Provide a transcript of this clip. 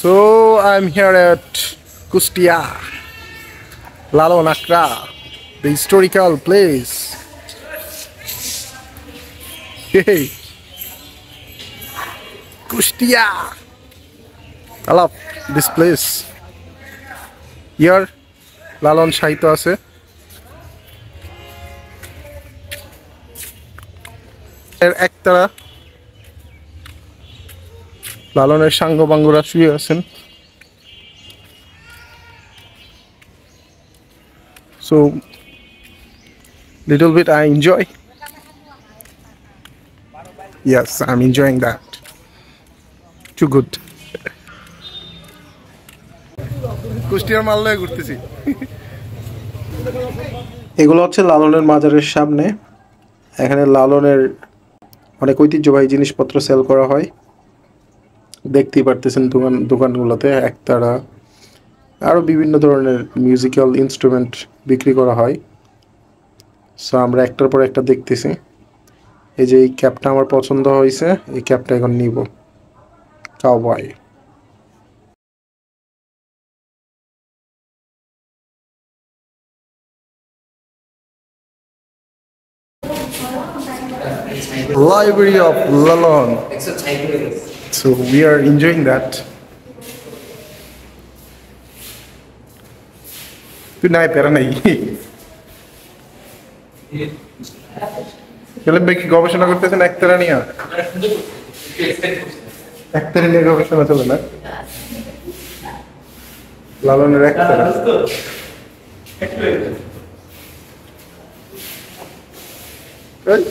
So I'm here at Kustia, Lalon Accra, the historical place. Hey, Kustia! I love this place. Here, লালন সাহিত্য আছে। এর একতারা লালনের সাঙ্গপাঙ্গরা শুয়ে আছেন। So little bit I enjoy. Yes, I'm enjoying that. Too good. কুষ্টিয়ার মালদায় ঘুরতেছি। এগুলো হচ্ছে লালনের মাজারের সামনে। এখানে লালনের অনেক ঐতিহ্যবাহী জিনিসপত্র সেল করা হয়। দেখতেই পারতেছেন দোকানগুলোতে একতারা আরো বিভিন্ন ধরনের মিউজিক্যাল ইনস্ট্রুমেন্ট বিক্রি করা হয়। সো আমরা একটার পর একটা দেখতেছি। এই যে এই ক্যাপটা আমার পছন্দ হয়েছে, এই ক্যাপটা এখন নিব। Cowboy. Library of Lalon. So we are enjoying that. Tu naik pera nahi. Kalau bagi গবেষণা করতেছেন একতারা নিয়ে। একতারা নিয়ে গবেষণা চলে না। লালনের একতারা। Right?